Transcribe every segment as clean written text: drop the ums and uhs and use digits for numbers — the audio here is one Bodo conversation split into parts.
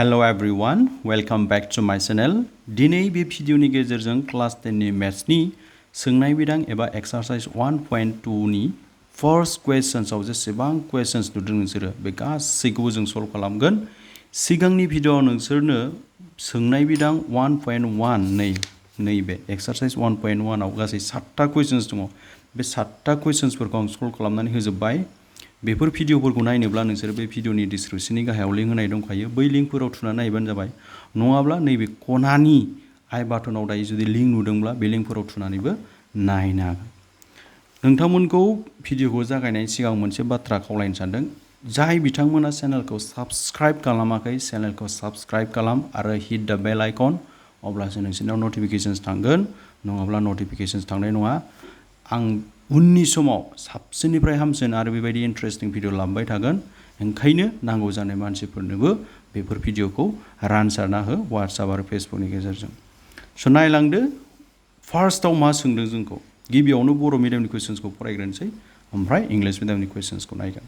Hello everyone, welcome back to my channel. दिनै बे भिडिअनि गेजेरजों क्लास 10 नि मैथ्सनि सोंनाय बिदां एबा एक्सारसाइज 1.2 नि फर्स्ट क्वेश्चन्सआव जेसेबां क्वेश्चन्स नुदों नोंसोरो बे गासैखौबो जों सल्व खालामगोन। सिगांनि भिडिअआव नोंसोरनो सोंनाय बिदां 1.1 नैबे एक्सारसाइज 1.1 आव गासै 7टा क्वेश्चन्स दङ। बे 7टा क्वेश्चन्सफोरखौ आं सल्व खालामनानै होजोबबाय। बेफोर भिडिअफोरखौ नायनोब्ला नोंसोर बे भिडिअनि डिसक्रिप्शननि गाहायाव लिंक होनाय दंखायो। बै लिंकफोराव थुनानै नायबानो जाबाय। नङाब्ला नैबे खनानि आई बाटनाव दायो जुदि लिंक नुदोंब्ला बे लिंकफोराव थुनानैबो नायनो हागोन। नोंथांमोनखौ भिडिअखौ जागायनायनि सिगां मोनसे बाथ्रा खावलायनो सानदों। जाय बिथांमोना चेनेलखौ साबस्क्राइब खालामाखै चेनेलखौ साबस्क्राइब खालाम आरो हिट द बेल आइकन, अब्लासो नोंसोरनाव नटिफिकेशन्स थांगोन। नङाब्ला नटिफिकेशन्स थांनाय नङा। आं उननि समाव साबसिननिफ्राय हामसिन आरो बेबायदि इन्टारेस्टिं भिडिअ लाबोबाय थागोन। ओंखायनो नांगौ जानाय मानसिफोरनोबो बेफोर भिडिअखौ रानसारना हो WhatsApp आरो फेसबुकनि गेजेरजों। स' नायलांदो फार्स्टआव मा सोंदों जोंखौ। गिबियावनो बर' मिडियामनि कुइसन्सखौ फरायग्रोनोसै, ओमफ्राय इंलिश मिडियामनि कुइसन्सखौ नायगोन।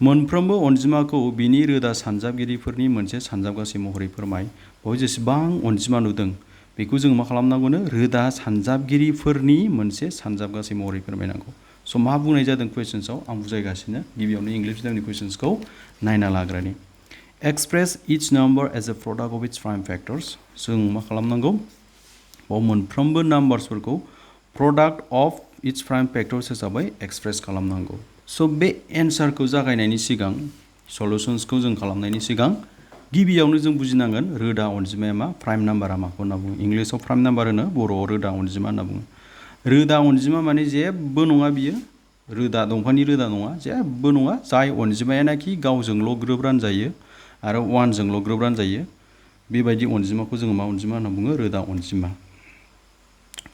मोनफ्रोमबो अनजिमाखौ बिनि रोदा सानजाबगिरिफोरनि मोनसे सानजाबगासै महरै फोरमाय। बेवहाय जेसेबां अनजिमा नुदों बेखौ जों मा खालामनांगौनो रोदा सानजाबगिरिफोरनि मोनसे सानजाबगासै महरै फोरमायनांगौ। स' मा बुंनाय जादों कुइसन्सआव आं बुजायगासिनो। गिबियावनो इंलिश मिडियामनि कुइसन्सखौ नायना लाग्रोनि। Express each number as a product of its prime factors. जों मा खालामनांगौ बाव मोनफ्रोमबो नाम्बार्सफोरखौ product of its prime factors हिसाबै एक्सप्रेस खालामनांगौ। स' बे एन्सारखौ जागायनायनि सिगां सल्युशन्सखौ जों खालामनायनि सिगां गिबियावनो जों बुजिनांगोन रोदा अनजिमाया मा, प्राइम नाम्बारा माखौ होनना बुङो। इंलिशआव प्राइम नाम्बार होनो, बर'आव रोदा अनजिमा होनना बुङो। रोदा अनजिमा माने जेबो नङा बियो, रोदा दंफांनि रोदा नङा, जेबो नङा जाय अनजिमायानाखि गावजोंल' ग्रोब रानजायो आरो वानजोंल' ग्रोब रानजायो। बेबायदि अनजिमाखौ जोङो मा अनजिमा होनना बुङो, रोदा अनजिमा।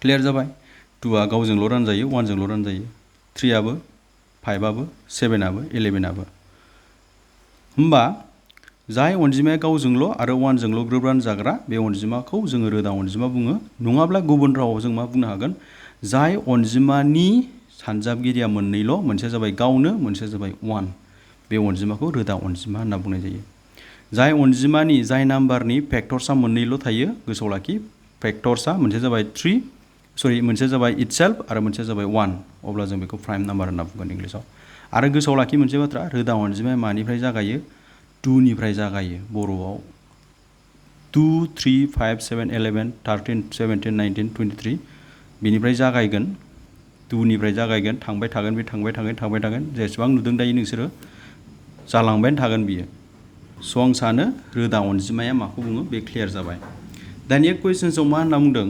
क्लियार जाबाय? 2आ गावजोंल' रानजायो, 1जोंल' रानजायो, 3आबो, 5आबो, 7आबो, 11आबो। होमबा जाय अनजिमाया गावजोंल' आरो 1जोंल' ग्रोब रानजाग्रा बे अनजिमाखौ जोङो रोदा अनजिमा बुङो। नङाब्ला गुबुन रावाव जों मा बुंनो हागोन, जाय अनजिमानि सानजाबगिरिया मोननैल', मोनसेया जाबाय गावनो, मोनसेया जाबाय 1, बे अनजिमाखौ रोदा अनजिमा होनना बुंनाय जायो। जाय अनजिमानि जाय नाम्बारनि फैक्टर्सआ मोननैल' थायो, गोसोआव लाखि, फैक्टर्सआ मोनसेया जाबाय मोनसेया जाबाय इटसेल्फ आरो मोनसेया जाबाय 1, अब्ला जों बेखौ प्राइम नाम्बार होनना बुंगोन इंलिशआव। आरो गोसोआव लाखि मोनसे बाथ्रा, रोदा अनजिमाया मानिफ्राय जागायो, 2 निफ्राय जागायो। बर'आव 2, 3, 5, 7, 11, 13, 17, 19, 23 बिनिफ्राय जागायगोन। 2 निफ्राय जागायगोन, थांबाय थागोन, बे थांबाय थागोन जेसेबां नुदों दायो नोंसोरो जालांबायानो थागोन बियो। स' आं सानो रोदा अनजिमाया माखौ बुङो बे क्लियार जाबाय। दानिया कुइसन्सआव मा होनना बुंदों,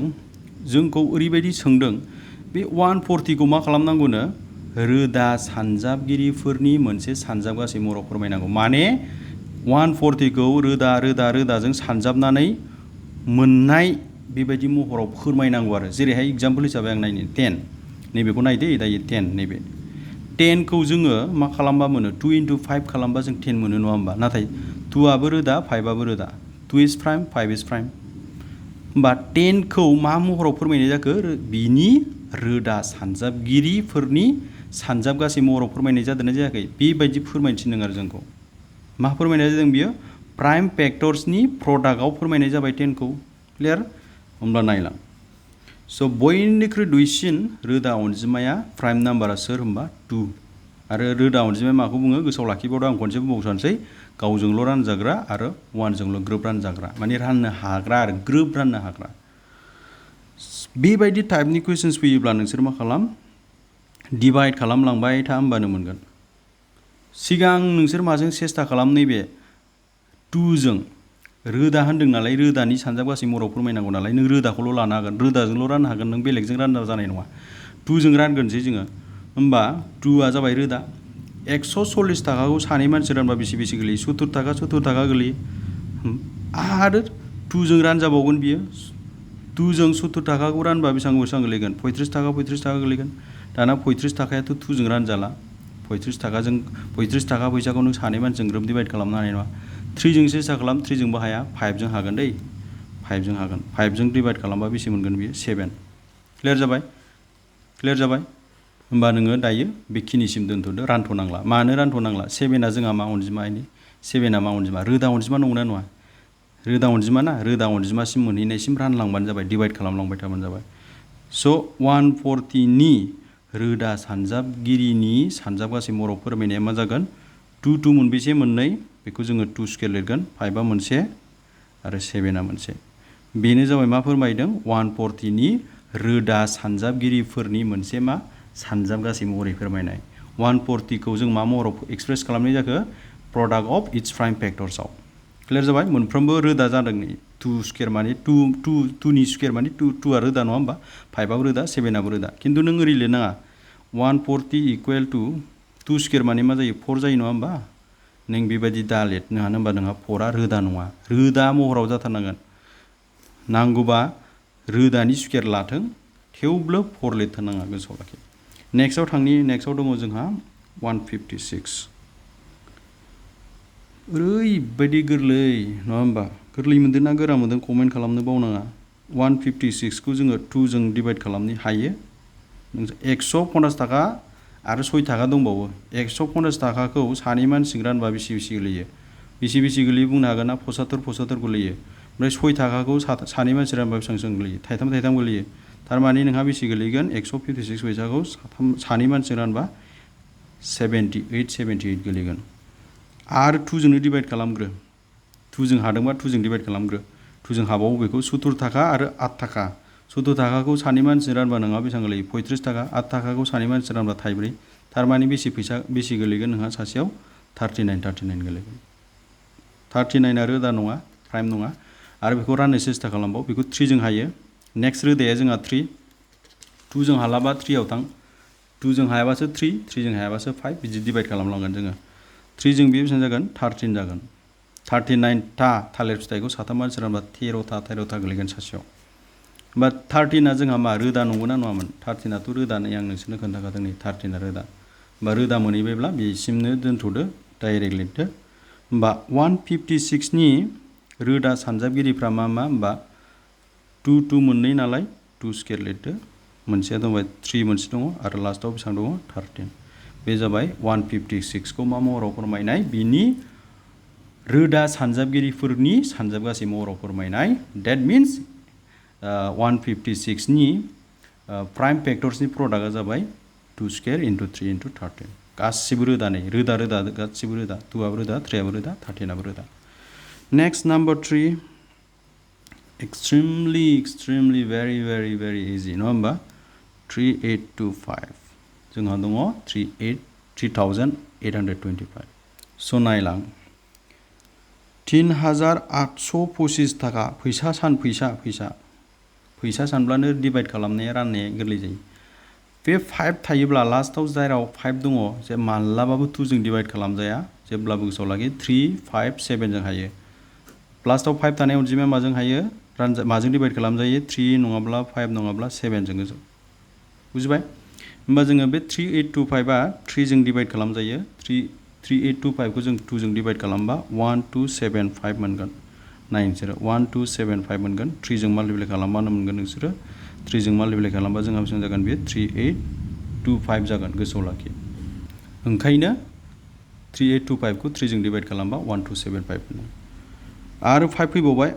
जोंखौ ओरैबायदि सोंदों बे 140खौ मा खालामनांगौनो, रोदा सानजाबगिरिफोरनि मोनसे सानजाबगासै महराव फोरमायनांगौ। माने 140खौ रोदाजों सानजाबनानै मोननाय बेबायदि महराव फोरमायनांगौ आरो। जेरैहाय एग्जाम्पल हिसाबै आं नायनि 10, नैबेखौ नायदो दायो 10, नैबे 10खौ जोङो मा खालामबा मोनो, 2 into 5 खालामबा जों 10 मोनो नङा होमबा। नाथाय 2आबो रोदा, 5आबो रोदा, 2 is prime, 5 is prime। होमबा 10खौ मा महराव फोरमायनाय जाखो, बिनि रोदा सानजाबगिरिफोरनि सानजाबगासै महराव फोरमायनाय जादोंना जायाखै, बेबायदि फोरमायथिनदों आरो जोंखौ। मा फोरमायनाय जादों बियो, प्राइम फैक्टर्सनि प्रडाक्टआव फोरमायनाय जाबाय 10खौ। क्लियार? होमब्ला नायलां। स' बयनिख्रुइ दुइसिन रोदा अनजिमाया प्राइम नाम्बारा सोर होमबा 2। आरो रोदा अनजिमाया माखौ बुङो, गोसोआव लाखिबावदों आं खनसे बुंबावसै, गावजोंल' रानजाग्रा आरो 1जोंल' ग्रोब रानजाग्रा, माने राननो हाग्रा आरो ग्रोब राननो हाग्रा। बेबायदि टाइपनि कुइसन्स फैयोब्ला नोंसोर मा खालाम, डिभाइड खालामलांबाय था, होमबानो मोनगोन। सिगां नोंसोर माजों सेस्था खालाम, नैबे 2जों रोदा होनदों नालाय, रोदानि सानजाबगासै महराव फोरमायनांगौ नालाय, नों रोदाखौल' लानो हागोन, रोदाजोंल' राननो हागोन, नों बेलेगजों रानना जानाय नङा। 2जों रानगोनसै जोङो। होमबा 2आ जाबाय रोदा। 140 थाखाखौ सानै मानसि रानबा बेसे गोलैयो, 70 थाखा गोलैयो। आरो 2जों रानजाबावगोन बियो, 2जों 70 थाखाखौ रानबा बेसेबां गोलैगोन, 35 थाखा गोलैगोन। दाना 35 थाखायाथ' 2जों रानजाला, 35 थाखा फैसाखौ नों सानै मानसिजों ग्रोब डिभाइड खालामनो हानाय नङा। 3जों सेस्था खालाम, 3जोंबो हाया, 5जों हागोन दै, 5जों हागोन। 5जों डिभाइड खालामबा बेसे मोनगोन बियो, 7। क्लियार जाबाय? होमबा नोङो दायो बेखिनिसिम दोनथ'दो, रानथ'नांला। मानो रानथ'नांला, 7आ जोंहा मा अनजिमा, 7आ मा अनजिमा, रोदा अनजिमा नंगौना नङा। रोदा अनजिमा ना रोदा अनजिमासिम मोनहैनायसिम रानलांबानो जाबाय डिभाइड खालामलांबाय थाबानो जाबाय स' 140 नि रोदा सानजाबगिरिनि सानजाबगासै महराव फोरमायनाया मा जागोन 2 मोनबेसे मोननै बेखौ जोङो 2 स्केल लिरगोन 5 आ मोनसे आरो 7 आ मोनसे बेनो जाबाय मा फोरमायदों 140 नि रोदा सानजाबगिरिफोरनि मोनसे मा सानजाबगासै महरै फोरमायनाय 140 खौ जों मा महराव एक्सप्रेस खालामनाय जाखो प्रडाक्ट अफ इट्स प्राइम फैक्टर्सआव क्लियर जाबाय मोनफ्रोमबो रोदा जादों 2 स्क्वायर माने 2 नि स्क्वायर माने 2 आ रोदा नङा होमबा 5 आबो रोदा 7 आबो रोदा खिन्थु नों ओरै लिरनाङा 140 इक्वल टु 2 स्क्वायर माने मा जायो 4 जायो नङा होमबा नों बेबायदि दा लिरनो हानो होमबा नोंहा 4 आ रोदा नङा रोदा महराव जाथारनांगोन नांगौबा रोदानि स्क्वायर लाथों थेवब्लो 4 लिरथारनाङा गोसोआव लाखि नेक्स्टआव दङ जोंहा 156 ओरैबायदि गोरलै नङा होमबा गोरलै मोनदों ना गोरा मोनदों कमेन्ट खालामनो बावनाङा 156 खौ जोङो 2 जों डिभाइड खालामनो हायो 150 थाखा आरो 6 थाखा दंबावो 150 थाखाखौ सानै मानसिजों रानबा बेसे गोलैयो बेसे गोलैयो बुंनो हागोन ना 75 गोलैयो ओमफ्राय 6 थाखाखौ सानै मानसि रानबा बेसेबां गोलैयो थाइथाम गोलैयो थारमाने नोंहा बेसे गोलैगोन 156 फैसाखौ सानै मानसिजों रानबा 78 गोलैगोन आरो 2 जोंनो डिभाइड खालामग्रो 2 जों हादोंबा 2 जों डिभाइड खालामग्रो 2 जों हाबावो बेखौ 70 थाखा आरो 8 थाखा 70 थाखाखौ सानै मानसि रानबा नोंहा बेसेबां गोलैयो 35 थाखा 8 थाखाखौ सानै मानसि रानबा थाइब्रै थारमाने बेसे गोलैगोन नोंहा सासेयाव 39 गोलैगोन 39 आ रोदा नङा प्राइम नङा आरो बेखौ राननो सेस्था खालामबाव बेखौ 3 जों हायो नेक्स्ट रोदाया जोंहा 3 2 जों हालाबा 3 आव थां 2 जों हायाबासो 3 जों हायाबासो 5 बिदि डिभाइड खालामलांगोन जोङो 3 जों बेयो बेसेबां जागोन 13 जागोन 39 था थालिर फिथाइखौ साथाम मानसि रानबा 13 था गोलैगोन सासेयाव होमबा 13 आ जोंहा मा रोदा नंगौना नङामोन 13 आथ' रोदा नै आं नोंसोरनो खोन्थाखादों नै 13 आ रोदा होमबा रोदा मोनहैबायब्ला बेसिमनो दोनथ'दो डाइरेक्ट लिरदो होमबा 156 नि रोदा सानजाबगिरिफ्रा मा होमबा 2 मोननै नालाय 2 स्केल लिरदो मोनसेया दंबाय 3 मोनसे दङ आरो लास्टआव बेसेबां दङ 13 बे जाबाय 156 खौ मा महराव फोरमायनाय बिनि रोदा सानजाबगिरिफोरनि सानजाबगासै महराव फोरमायनाय डेट मिन्स 156 नि प्राइम फैक्टर्सनि प्रडाक्टआ जाबाय 2 स्क्वायर इन्टु 3 इन्टु 13 गासिबो रोदा नै रोदा गासिबो रोदा 2 आबो रोदा 3 आबो रोदा 13 आबो रोदा next number 3 extremely very easy नङा होमबा 3825 जोंहा दङ 3825 स' नायलां 3825 थाखा फैसा सानब्लानो डिभाइड खालामनाया राननाया गोरलै जायो बे 5 थायोब्ला लास्टआव जेराव 5 दङ जे माब्लाबाबो 2 जों डिभाइड खालामजाया जेब्लाबो गोसोआव लाखि 3 5 7 जों हायो लास्टआव 5 थानाय अनजिमाया माजों हायो माजों डिभाइड खालामजायो 3 नङाब्ला 5 नङाब्ला 7 जों बुजिबाय होमबा जोङो बे 3825 आ 3 जों डिभाइड खालामजायो 3825 खौ जों 2 जों डिभाइड खालामबा 1275 मोनगोन नाय नोंसोरो 1275 मोनगोन 3 जों माल्टिप्लाइ खालामबानो मोनगोन नोंसोरो 3 जों माल्टिप्लाइ खालामबा जोंहा बेसेबां जागोन बे 3825 जागोन गोसोआव लाखि ओंखायनो 3825 खौ 3 जों डिभाइड खालामबा 1275 मोनो आरो 5 फैबावबाय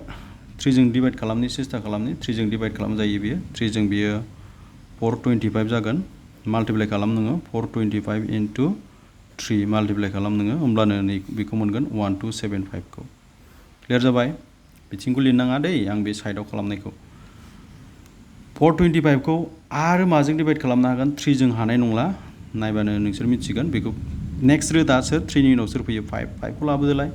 3 जों डिभाइड खालामनो सेस्था खालामनि 3 जों डिभाइड खालामजायो बियो 3 जों बियो 425 जागोन माल्टिप्लाइ खालाम नोङो 425 इन्टु 3 माल्टिप्लाइ खालाम नोङो होमब्लानो नै बेखौ मोनगोन 1275 खौ क्लियर जाबाय बिथिंखौ लिरनाङा दै आं बे साइडआव खालामनायखौ 425 खौ आरो माजों डिभाइड खालामनो हागोन 3 जों हानाय नंला नायबानो नोंसोर मिथिगोन बेखौ नेक्स्ट रोदासो 3 नि उनाव सोर फैयो 5 खौ लाबोदोलाय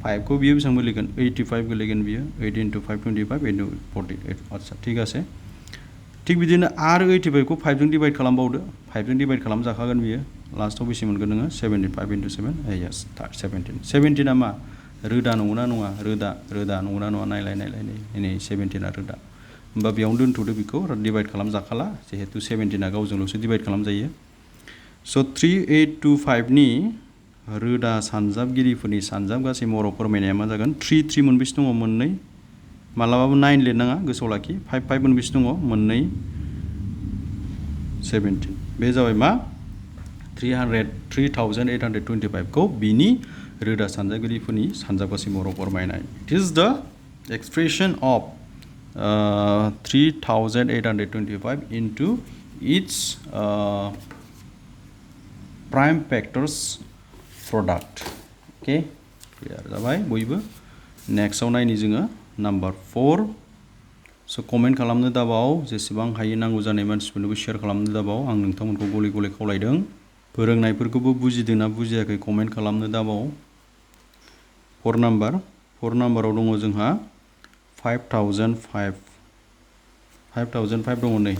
5 खौ बियो बेसेबां गोलैगोन 85 गोलैगोन बियो 8 इन्टु 525 इन्टु 48 आदसा थिग আছে थिग बिदिनो आरो 85 खौ 5 जों डिभाइड खालामबावदो 5 जों डिभाइड खालामजाखागोन बियो लास्टआव बेसे मोनगोन नोङो 75 इन्टु 7 यस 17 आ मा रोदा नंगौना नङा रोदा नंगौना नङा नायलाय नै 17 आ रोदा होमबा बेयावनो दोनथ'दो बेखौ डिभाइड खालामजाखाला जिहेतु 17 आ गावजोंल'सो डिभाइड खालामजायो स' 3825 नि रोदा सानजाबगिरिफोरनि सानजाबगासै महराव फोरमायनाया मा जागोन 3 मोनबेसे दङ मोननै मालाबाबो 9 लिरनाङा गोसोआव लाखि 5 मोनबेसे दङ मोननै 17 बे जाबाय मा 3825 खौ बिनि रोदा सानजाबगिरिफोरनि सानजाबगासै महराव फोरमायनाय इट इज द expression of 3825 into its prime factors product. Okay, clear जाबाय बयबो. Next आव नायनि जोङो number 4. So comment खालामनो दाबाव जेसेबां हायो नांगौ जानाय मानसिफोरनोबो शेयार खालामनो दाबाव आं नोंथांमोनखौ गले गले खावलायदों. फोरोंनायफोरखौबो बुजिदोंना बुजियाखै कमेन्ट खालामनो दाबाव. 4 नाम्बाराव दङ जोंहा 5005 दङ नै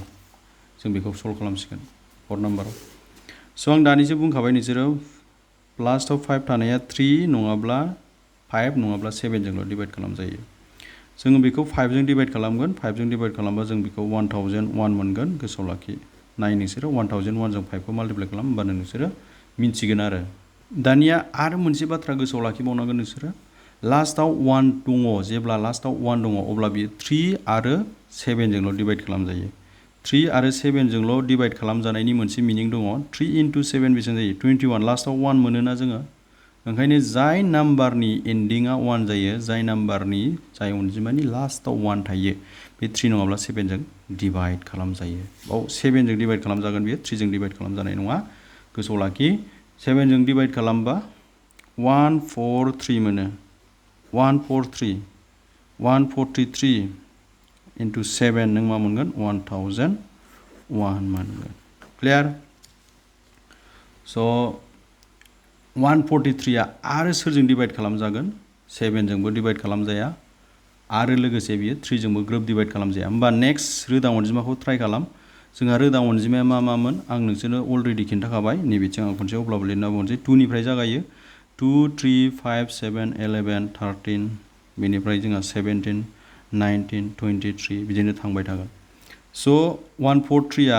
जों बेखौ सल्व खालामसिगोन 4 नाम्बाराव. स' आं दानिसो बुंखाबाय नोंसोरो लास्टआव 5 थानाया 3 नङाब्ला 5 नङाब्ला 7 जोंल' डिभाइड खालामजायो. जोङो बेखौ 5 जों डिभाइड खालामगोन. 5 जों डिभाइड खालामबा जों बेखौ 1001 मोनगोन. गोसोआव लाखि. नाय नोंसोरो 1001 जों 5 खौ माल्टिप्लाइ खालाम होमबानो नोंसोरो मिन्थिगोन आरो. दानिया आरो मोनसे बाथ्रा गोसोआव लाखिबावनांगोन नोंसोरो. लास्टआव 1 दङ जेब्ला लास्टआव 1 दङ अब्ला बियो 3 आरो 7 जोंल' डिभाइड खालामजायो. 3 आरो 7 जोंल' डिभाइड खालामजानायनि मोनसे मिनिं दङ. 3 into 7 बेसेबां जायो 21. लास्टआव 1 मोनोना जोङो. ओंखायनो जाय नाम्बारनि एन्डिंआ 1 जायो जाय अनजिमानि लास्टआव 1 थायो बे 3 नङाब्ला 7 जों डिभाइड खालामजायो. बाव 7 जों डिभाइड खालामजागोन बेयो 3 जों डिभाइड खालामजानाय नङा. गोसोआव लाखि. 7 जों डिभाइड खालामबा 143 मोनो. 143 into 7 नों मा मोनगोन 1001 मोनगोन. क्लियार? स' 143 आ आरो सोरजों डिभाइड खालामजागोन 7 जोंबो डिभाइड खालामजाया आरो लोगोसे बियो 3 जोंबो ग्रोब डिभाइड खालामजाया. होमबा नेक्स्ट रोदा अनजिमाखौ ट्राइ खालाम. जोंहा रोदा अनजिमाया मामोन आं नोंसोरनो अलरेडि खिन्थाखाबाय. नैबेथिं आं खनसे अब्लाबो लिरना बुंनोसै. 2 निफ्राय जागायो. 2 3 5 7 11 13 बेनिफ्राय जोंहा 17 19 23 बिदिनो थांबाय थागोन. स' 143 आ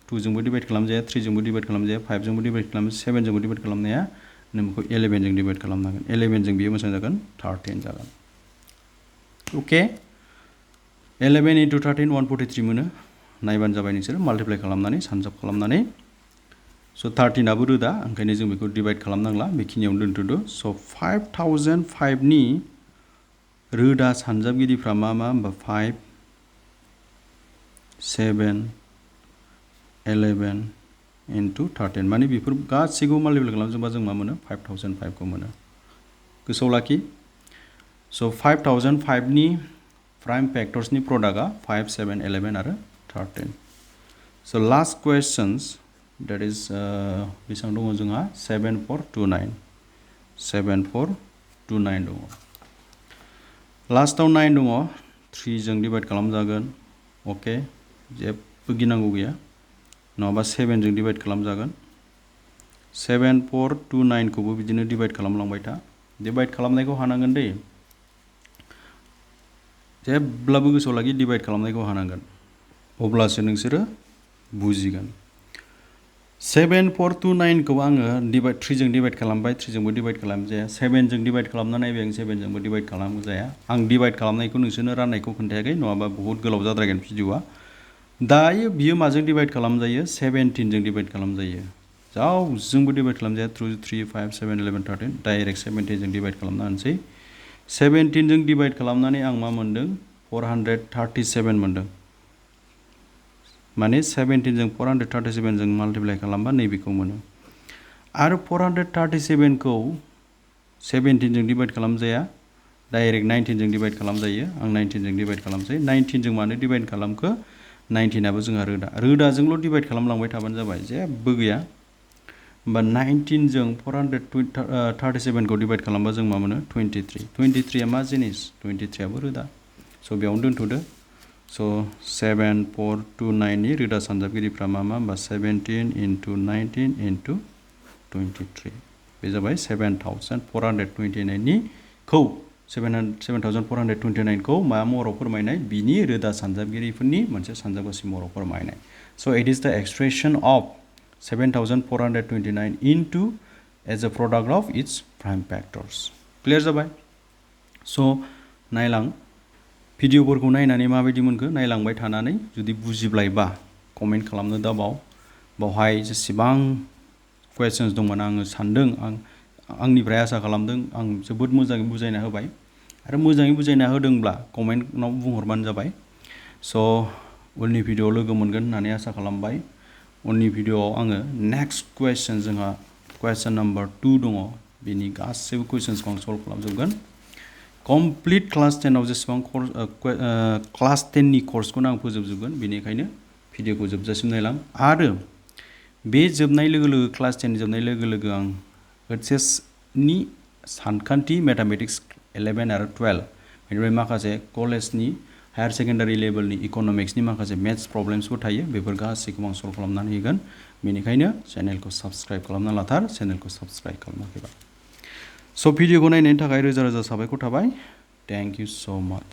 2 जोंबो डिभाइड खालामजाया 3 जोंबो डिभाइड खालामजाया 5 जोंबो डिभाइड खालामजाया 7 जोंबो डिभाइड खालामनाया नों बेखौ 11 जों डिभाइड खालामनांगोन. 11 जों बियो बेसेबां जागोन 13 जागोन. अके 11 into 13 143 मोनो. नायबानो जाबाय नोंसोरो माल्टिप्लाइ खालामनानै सानजाब खालामनानै. स' 13 आबो रोदा ओंखायनो जों बेखौ डिभाइड खालामनांला बेखिनियावनो दोनथ'दो. स' 5005 नि रोदा सानजाबगिरिफ्रा मा होमबा 5 7 11 into 13 माने बेफोर गासैखौबो माल्टिप्लाइ खालामजोबा जों मा मोनो 5005 खौ मोनो. गोसोआव लाखि. स' 5005 नि प्राइम फैक्टर्सनि प्रडाक्टआ 5 7 11 आरो 13. स' लास्ट क्वेश्चन्स that is बेसेबां दङ जोंहा 7429 दङ. लास्टआव 9 दङ 3 जों डिभाइड खालामजागोन. अके जेबो गिनांगौ गैया. नङाबा 7 जों डिभाइड खालामजागोन. 7429 खौबो बिदिनो डिभाइड खालामलांबाय था. डिभाइड खालामनायखौ हानांगोन दै. जेब्लाबो गोसोआव लाखि डिभाइड खालामनायखौ हानांगोन. अब्लासो नोंसोरो बुजिगोन. 7429 खौ आङो 3 जों डिभाइड खालामबाय 3 जोंबो डिभाइड खालामजाया. 7 जों डिभाइड खालामना नायबाय आं 7 जोंबो डिभाइड खालामजाया. आं डिभाइड खालामनायखौ नोंसोरनो राननायखौ खोन्थायाखै नङाबा बहुत गोलाव जाद्रायगोन भिडिअआ. दायो बियो माजों डिभाइड खालामजायो 17 जों डिभाइड खालामजायो. जावजोंबो डिभाइड खालामजाया 2 3 5 7 11 13 डाइरेक्ट 17 जों डिभाइड खालामना होनसै. 17 जों डिभाइड खालामनानै आं मा मोनदों 437 मोनदों. माने 17 जों 437 जों माल्टिप्लाइ खालामबा नैबेखौ मोनो. आरो 437 खौ 17 जों डिभाइड खालामजाया डाइरेक्ट 19 जों डिभाइड खालामजायो. आं 19 जों डिभाइड खालामसै. 19 जों मानो डिभाइड खालामखो 19 आबो जोंहा रोदाजोंल' डिभाइड खालामलांबाय थाबानो जाबाय जेबो गैया. होमबा 19 जों 437 खौ डिभाइड खालामबा जों मा मोनो 23. 23 आ मा जिनिस 23 आबो रोदा. स' बेयावनो दोनथ'दो. स' 7429 नि रोदा सानजाबगिरिफ्रा मा होमबा 17 into 19 into 23 बे जाबाय 7429 नि खौ 7429 खौ मा महराव फोरमायनाय बिनि रोदा सानजाबगिरिफोरनि मोनसे सानजाबगासै महराव फोरमायनाय. स' इट इज द expression of 7429 into as a product of its prime factors. Clear जाबाय? स' नायलां भिडिअफोरखौ नायनानै माबायदि मोनखो नायलांबाय थानानै जुदि बुजिब्लायबा कमेन्ट खालामनो दाबाव. बावहाय जेसेबां कुवेसन्स दंमोन आङो सान्दों आंनिफ्राय आसा खालामदों आं जोबोद मोजाङै बुजायना होबाय. आरो मोजाङै बुजायना होदोंब्ला कमेन्टआव बुंहरबानो जाबाय। स' उननि भिडिअआव लोगो मोनगोन होननानै आसा खालामबाय। उननि भिडिअआव आङो नेक्स्ट कुवेश्चन जोंहा कुवेश्चन नाम्बार 2 दङ बेनि गासैबो कुवेश्चन्सखौ आं सल्भ खालामजोबगोन। कमप्लिट क्लास 10आव जेसेबां क्लास 10नि कर्सखौनो आं फोजोबजोबगोन, बेनिखायनो भिडिअखौ जोबजासिम नायलां। आरो बे जोबनाय लोगो लोगो क्लास 10 जोबनाय लोगो लोगो आं HSनि सानखान्थि मेथामेटिक्स 11 आरो 12 बेनिफ्राय माखासे कलेजनि हायार सेकेन्डारि लेभेलनि इक'नमिक्सनि माखासे मेथ्स प्रब्लेम्सबो थायो, बेफोर गासैखौबो आं सल्भ खालामनानै होगोन। बेनिखायनो चेनेलखौ साबस्क्राइब खालामना लाथार, चेनेलखौ साबस्क्राइब खालामाखैबा। स' भिडिअखौ नायनायनि थाखाय रोजा रोजा साबायखर थाबाय। थेंक इउ स' माच।